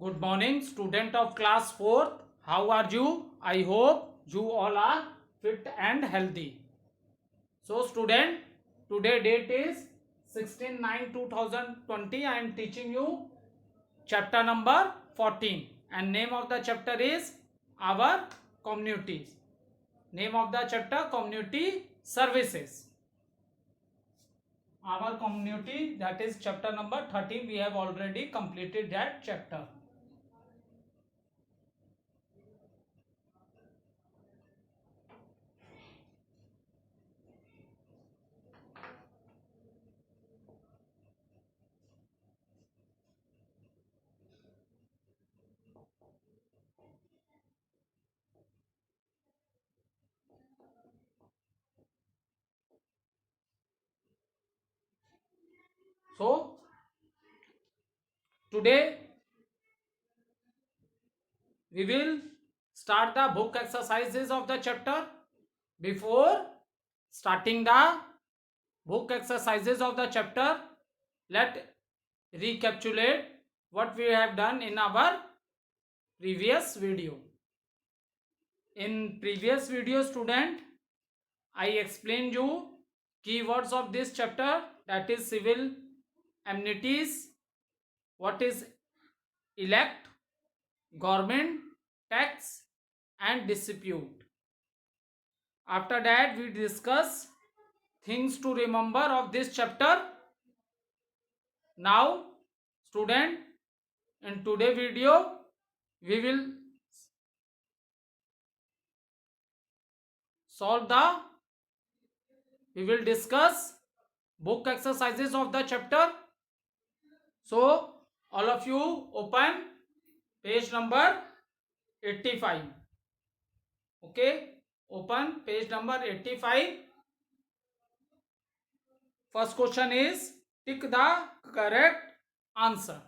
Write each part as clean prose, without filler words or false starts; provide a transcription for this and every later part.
Good morning, student of class 4th. How are you? I hope you all are fit and healthy. So, student, today date is 16/9/2020. I am teaching you chapter number 14, and name of the chapter is Our Communities. Name of the chapter Community Services. Our Community, that is chapter number 13. We have already completed that chapter. So, today we will start the book exercises of the chapter. Before starting the book exercises of the chapter, let recapitulate what we have done in our previous video. In previous video, student, I explained you keywords of this chapter, that is civil amenities, what is elect, government, tax and dispute. After that, we discuss things to remember of this chapter. Now, student, in today video, we will we will discuss book exercises of the chapter. So, all of you open page number 85. Okay, open page number 85. First question is tick the correct answer.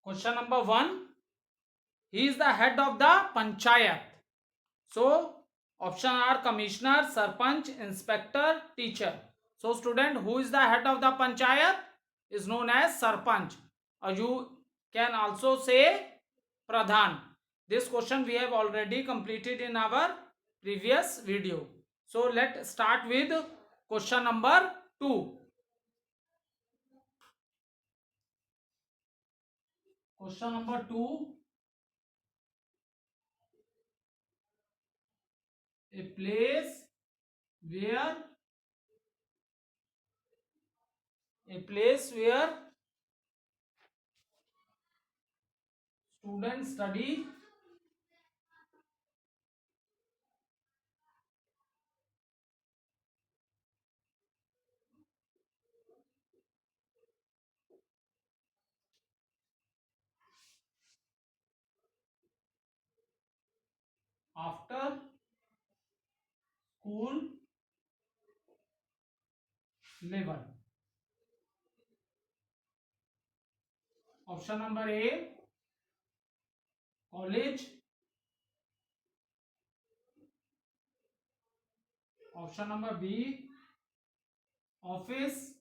Question number 1. He is the head of the panchayat. So, option are commissioner, sarpanch, inspector, teacher. So, student, who is the head of the panchayat is known as sarpanch. Or you can also say pradhan. This question we have already completed in our previous video. So, let's start with question number 2. Question number 2. A place where students study after school level. Option number A, college. Option number B, office.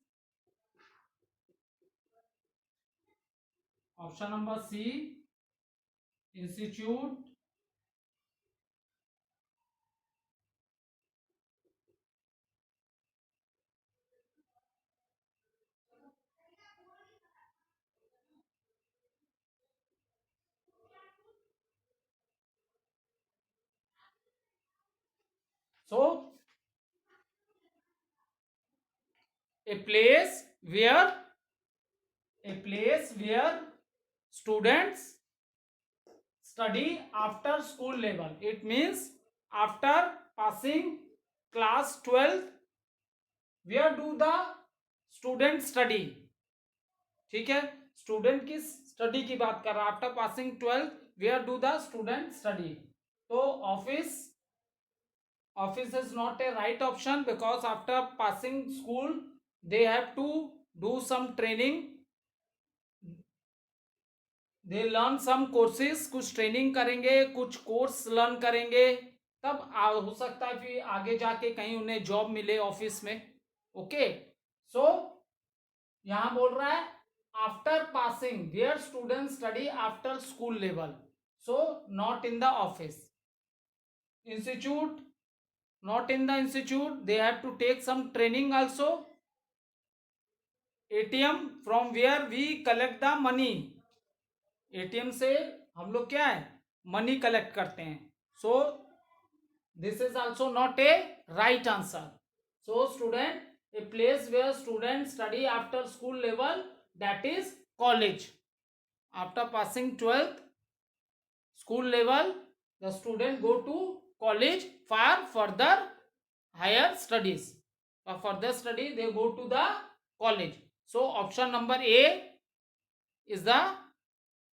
Option number C, institute. So, a place where students study after school level. It means after passing class 12th, where do the student study? ठीक है, student की study की बात कर रहा है after passing 12th, where do the student study? तो office, office is not a right option because after passing school they have to do some training, they learn some courses, कुछ training करेंगे, कुछ course learn करेंगे, तब हो सकता है फिर आगे जाके कहीं उन्हें जॉब मिले ऑफिस में. ओके, सो यहां बोल रहा है after passing there student study after school level, so not in the office. Institute, not in the institute, they have to take some training also. ATM, from where we collect the money, ATM से हम लोग क्या है money collect करते हैं. So this is also not a right answer. So student, a place where student study after school level, that is college. After passing 12th school level, the student go to college for further higher studies. For further study they go to the college. So option number A is the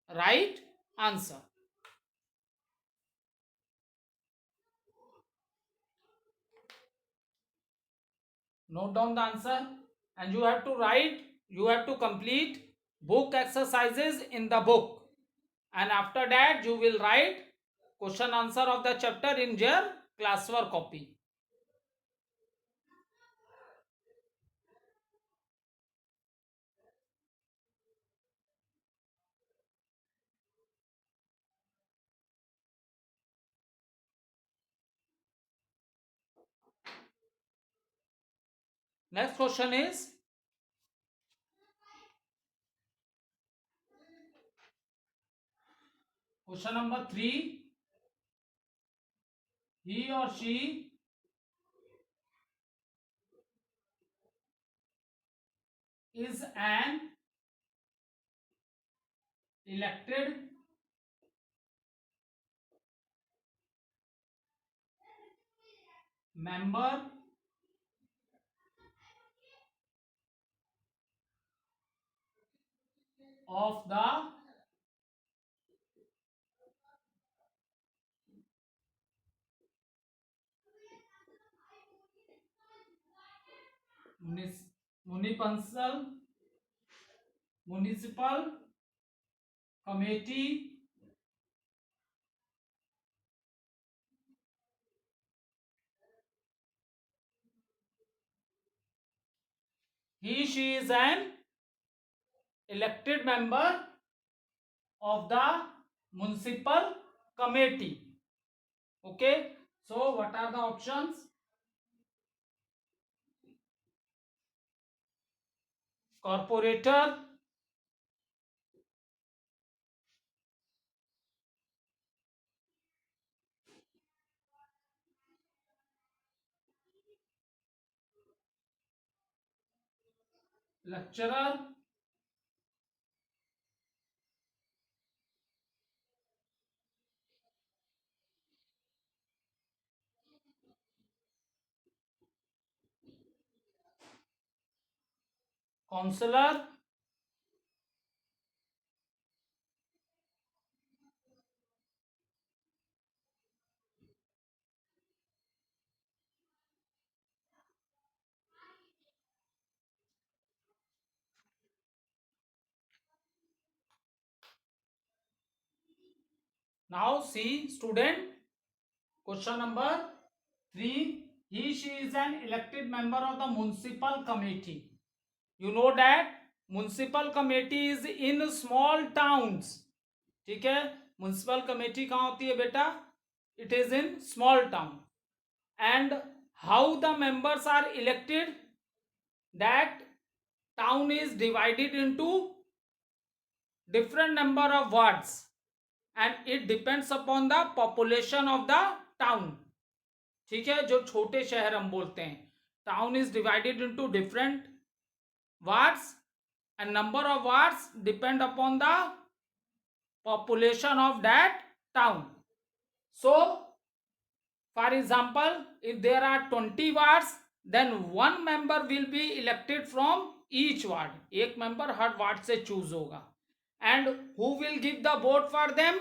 right answer. Note down the answer and you have to write, you have to complete book exercises in the book, and after that you will write question answer of the chapter in your classwork copy. Next question is question number 3. He or she is an elected member of the municipal committee she is an elected member of the municipal committee. Okay, so what are the options? Corporator, lecturer, counselor, now see student, question number 3. She is an elected member of the municipal committee. You know that municipal committee is in small towns. ठीक है, municipal committee कहाँ होती है बेटा? It is in small town. And how the members are elected? That town is divided into different number of wards and it depends upon the population of the town. ठीक है, जो छोटे शहर हम बोलते हैं, town is divided into different wards and number of wards depend upon the population of that town. So for example, if there are 20 wards, then one member will be elected from each ward. एक member हर ward से choose होगा. And who will give the vote for them?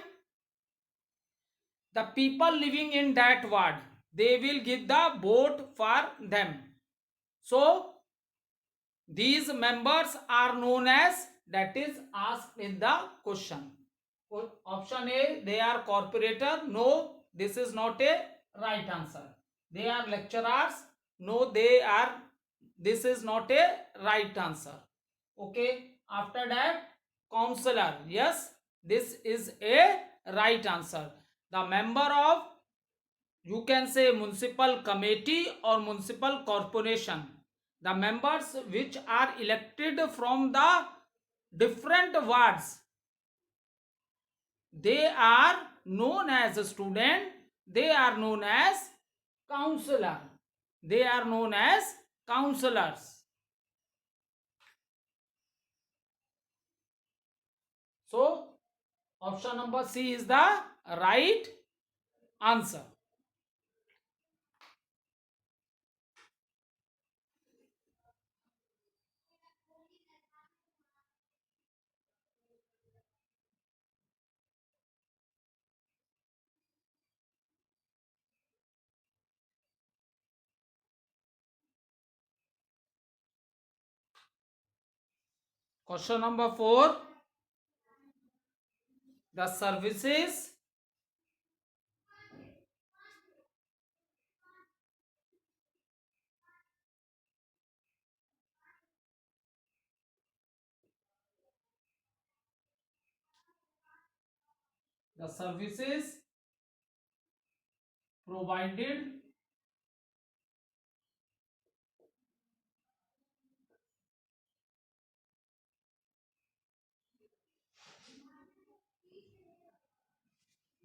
The people living in that ward, they will give the vote for them. So these members are known as, that is asked in the question. Option A, they are corporator. No, this is not a right answer. They are lecturers. No, they are, this is not a right answer. Okay, after that, counselor. Yes, this is a right answer. The member of, you can say, municipal committee or municipal corporation, the members which are elected from the different wards, they are known as a student, they are known as counselor, they are known as counselors. So option number C is the right answer. Question number 4, the services the services provided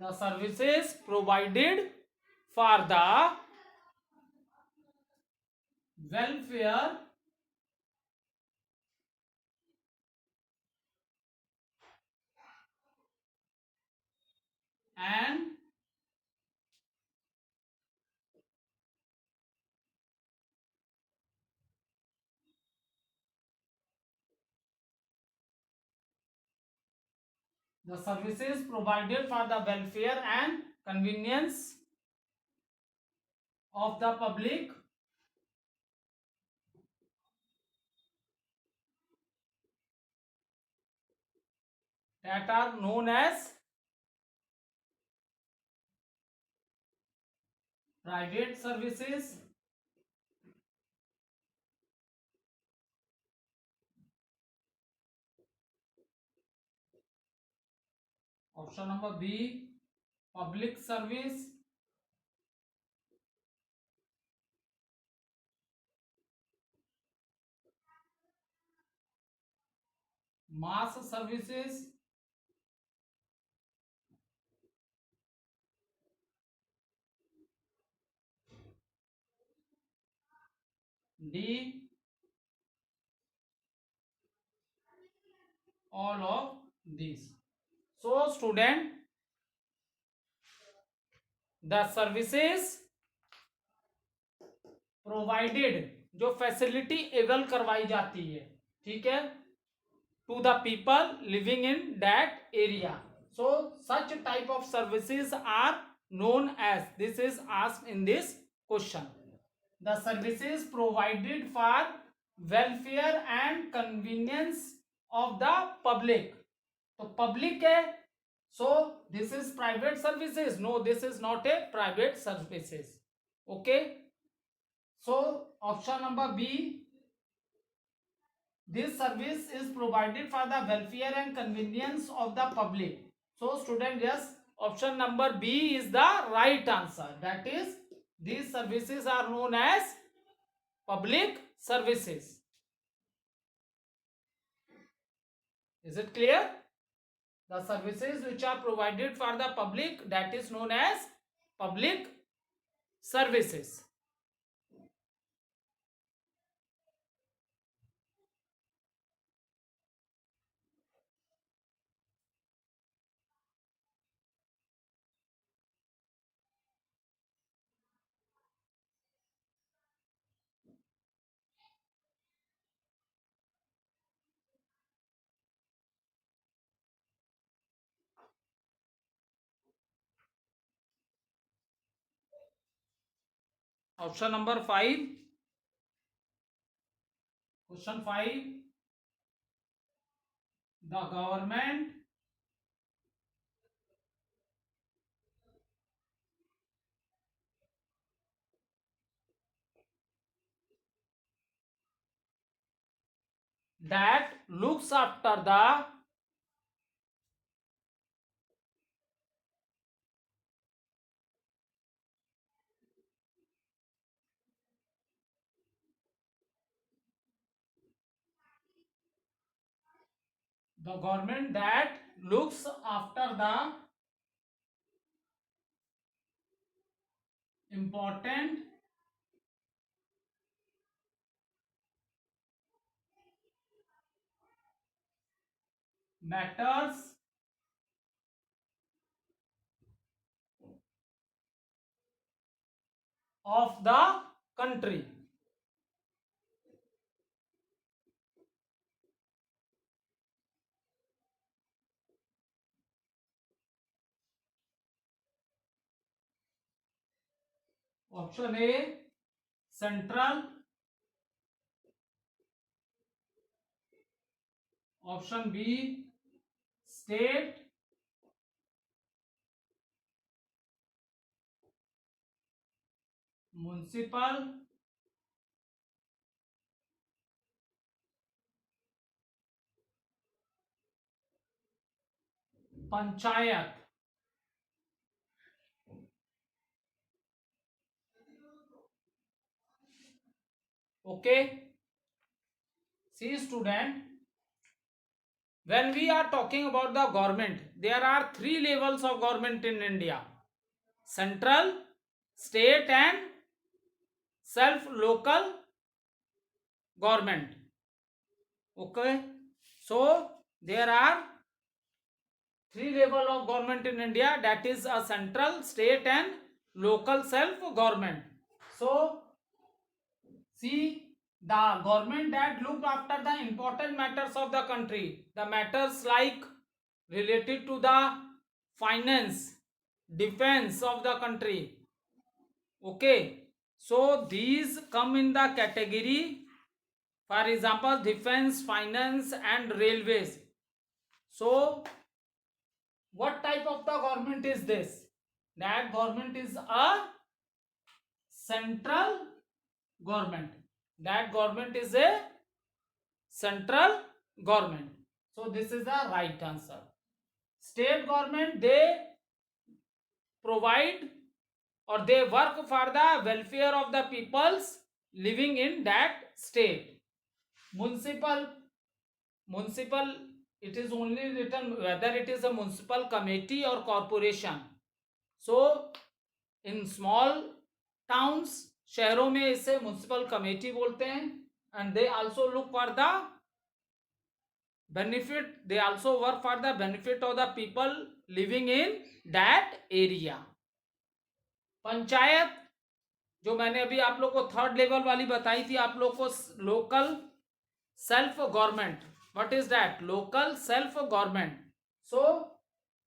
the services provided for the welfare and the services provided for the welfare and convenience of the public that are known as private services. Option number B, public service. Mass services. D, all of these. So student, the services provided, जो facility avail करवाई जाती है, ठीक है, to the people living in that area, so such type of services are known as, this is asked in this question, the services provided for welfare and convenience of the public. तो public है, so this is private services. No, this is not a private services. Okay, so option number B, this service is provided for the welfare and convenience of the public. So student, yes, option number B is the right answer. That is, these services are known as public services. Is it clear? The services which are provided for the public, that is known as public services. Option number 5, question 5, the government that looks after the government that looks after the important matters of the country. Option A, central. Option B, state. Municipal. Panchayat. Okay. See student, when we are talking about the government, there are three levels of government in India: central, state and self local government. Okay, so there are three level of government in India, that is a central, state and local self government. So see, the government that look after the important matters of the country, the matters like related to the finance, defense of the country. Okay, so these come in the category, for example, defense, finance and railways. So what type of the government is this? That government is a central government. That government is a central government. So this is the right answer. State government, they provide or they work for the welfare of the peoples living in that state. Municipal, it is only written whether it is a municipal committee or corporation. So in small towns, शहरों में इसे municipal committee बोलते हैं. And they also look for the benefit, they also work for the benefit of the people living in that area. Panchayat, जो मैंने अभी आप लोग को थर्ड लेवल वाली बताई थी आप लोग को, local self government. What is that? Local self government. So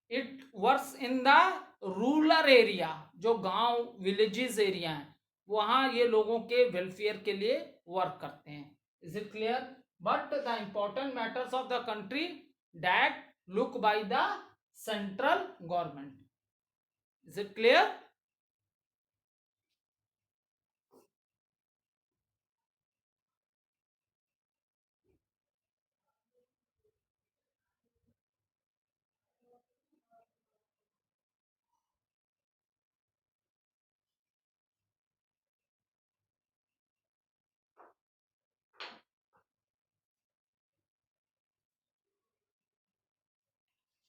it works in the rural area, जो गांव विलेजेस एरिया है वहां ये लोगों के वेलफेयर के लिए वर्क करते हैं. Is it clear? But the important matters of the country that look by the central government. Is it clear?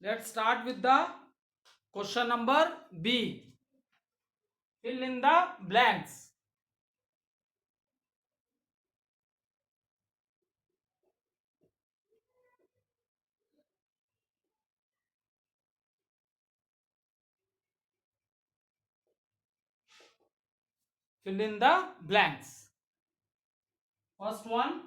Let's start with the question number B. Fill in the blanks. Fill in the blanks. First one,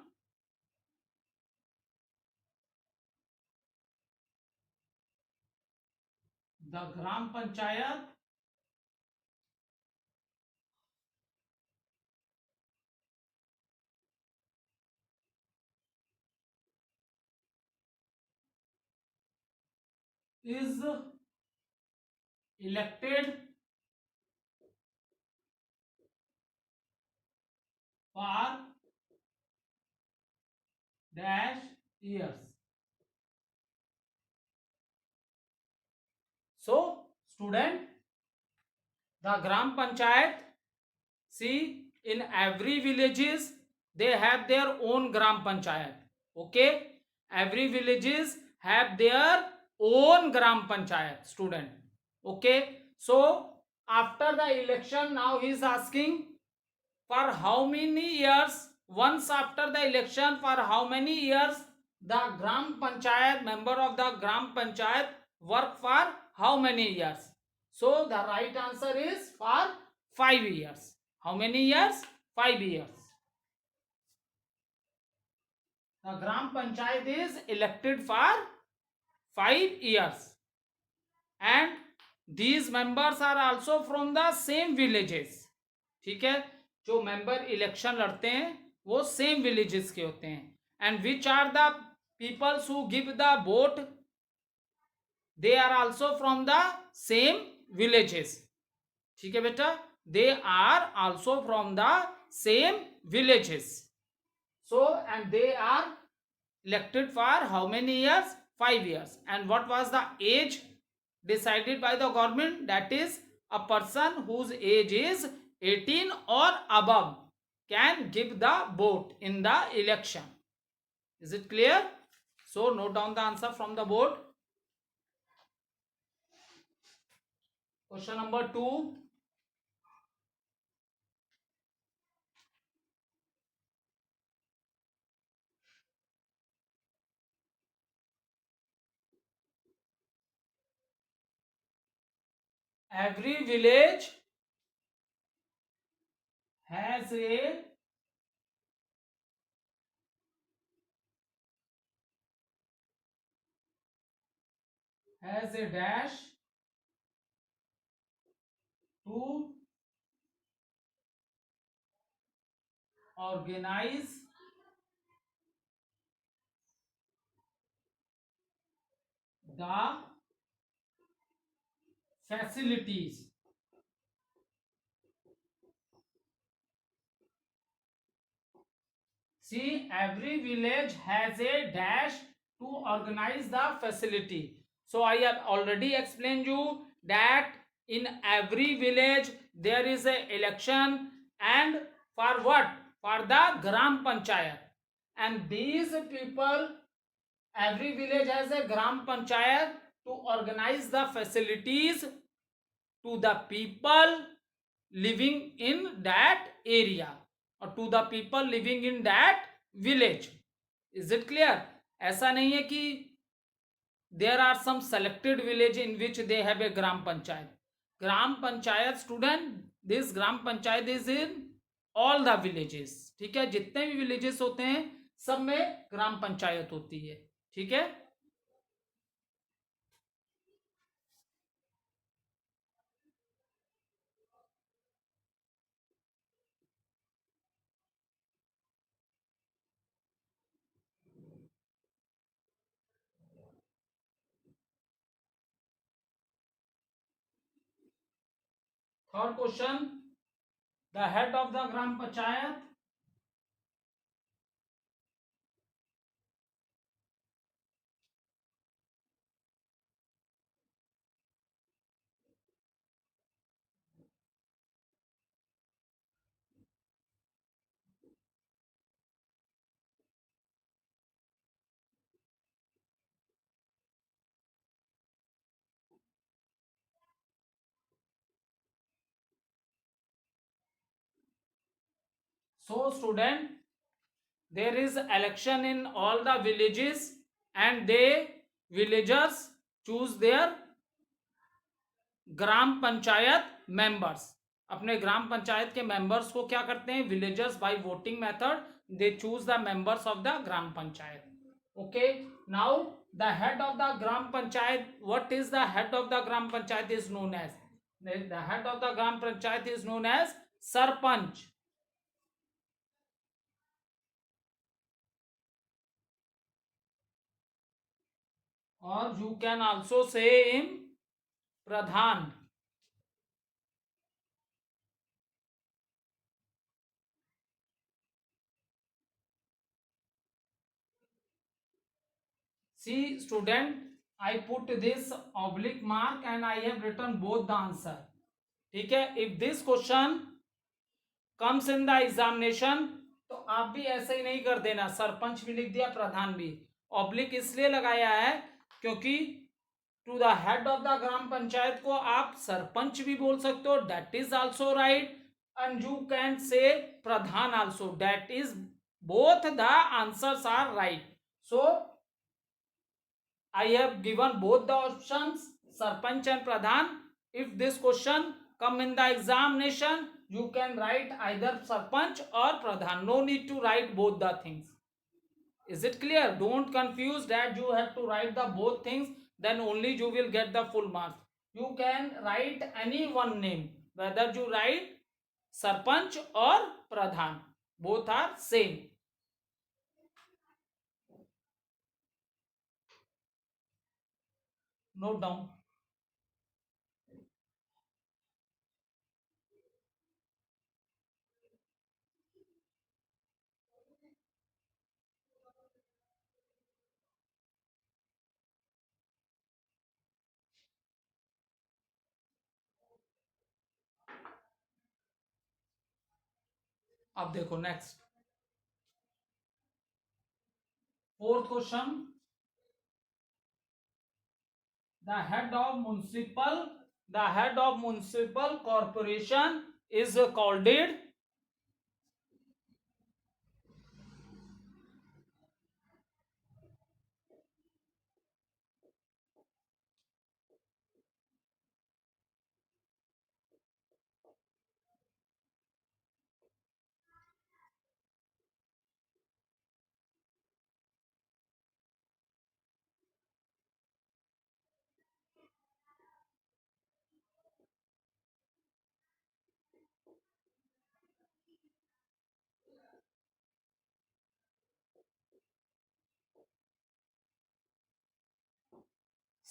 the Gram Panchayat is elected for dash years. So, student, the Gram Panchayat, see, in every villages they have their own Gram Panchayat. Okay, every villages have their own Gram Panchayat, student. Okay, so after the election, now he is asking for how many years, once after the election, for how many years the Gram Panchayat, member of the Gram Panchayat work for how many years. So the right answer is for 5 years. How many years? 5 years. The Gram Panchayat is elected for 5 years, and these members are also from the same villages. ठीक है, जो member election लड़ते हैं वो same villages के होते हैं. And which are the peoples who give the vote, they are also from the same villages. ठीक है बेटा, they are also from the same villages. So and they are elected for how many years? 5 years. And what was the age decided by the government? That is, a person whose age is 18 or above can give the vote in the election. Is it clear? So note down the answer from the board. Question number 2. Every village has a dash to organize the facilities. See, every village has a dash to organize the facility. So I have already explained you that in every village there is a election, and for what? For the Gram Panchayat. And these people, every village has a Gram Panchayat to organize the facilities to the people living in that area, or to the people living in that village. Is it clear? ऐसा नहीं है कि there are some selected village in which they have a gram panchayat. Gram panchayat, student, this gram panchayat is in all the villages. ठीक है, जितने भी villages होते हैं सब में ग्राम पंचायत होती है. ठीक है, third question, the head of the gram panchayat. So student, there is election in all the villages, and they villagers choose their gram panchayat members. अपने ग्राम पंचायत के मेंबर्स को क्या करते हैं? Villagers by voting method they choose the members of the gram panchayat. Okay, now the head of the gram panchayat, what is the head of the gram panchayat is known as, the head of the gram panchayat is known as sarpanch. or you can also say him pradhan. See student, I put this oblique mark and I have written both the answer. ठीक है, if this question comes in the examination तो आप भी ऐसे ही नहीं कर देना, सरपंच भी लिख दिया प्रधान भी. ऑब्लिक इसलिए लगाया है क्योंकि to the head of the gram panchayat को आप सरपंच भी बोल सकते हो, that is also right, and you can say pradhan also, that is both the answers are right. So I have given both the options, sarpanch and pradhan. If this question come in the examination, you can write either sarpanch or pradhan. No need to write both the things. Is it clear? Don't confuse that you have to write the both things, then only you will get the full mark. You can write any one name, whether you write sarpanch or pradhan. Both are same. Note down. अब देखो next, fourth question. The head of municipal corporation is called it.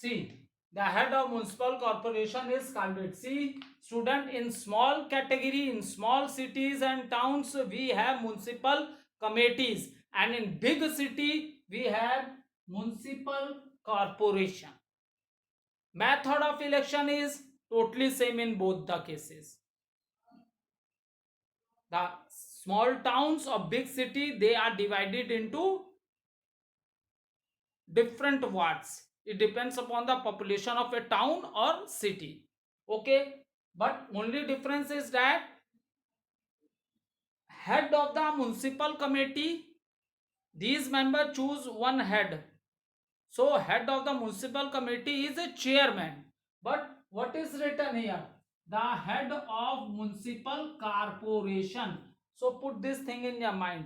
See, the head of municipal corporation is called it. See, student, in small category, in small cities and towns, we have municipal committees, and in big city, we have municipal corporation. Method of election is totally same in both the cases. The small towns or big city, they are divided into different wards. It depends upon the population of a town or city. Okay, but only difference is that head of the municipal committee, these members choose one head. So head of the municipal committee is a chairman. But what is written here? The head of municipal corporation. So put this thing in your mind.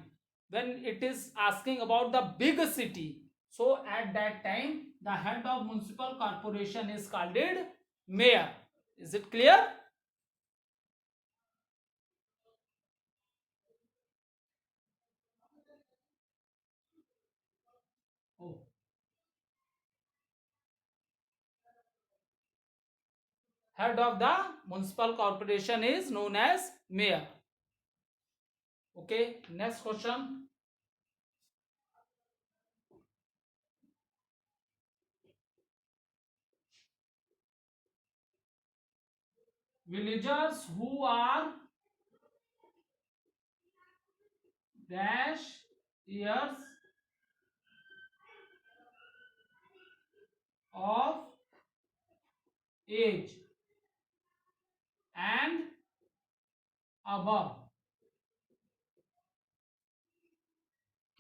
When it is asking about the big city, so at that time the head of municipal corporation is called it mayor. Is it clear? Oh. Head of the municipal corporation is known as mayor. Okay, next question. Villagers who are dash years of age and above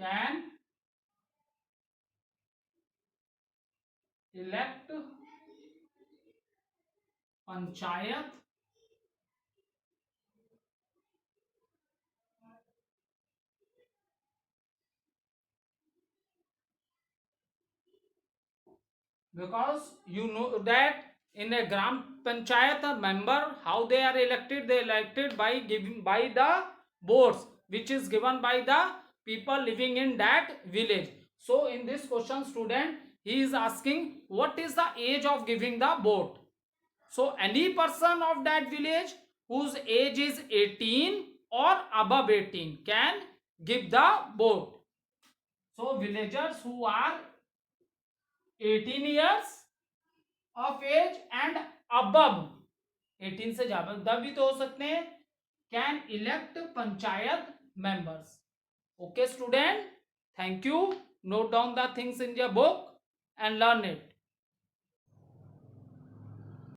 can elect panchayat because you know that in a gram panchayat a member, how they are elected, they elected by giving by the votes which is given by the people living in that village. So in this question student, he is asking what is the age of giving the vote. So any person of that village whose age is 18 or above 18 can give the vote. So villagers who are 18 years of age and above, 18 से ज्यादा भी तो हो सकते हैं, can elect panchayat members. Okay student, thank you. Note down the things in your book and learn it.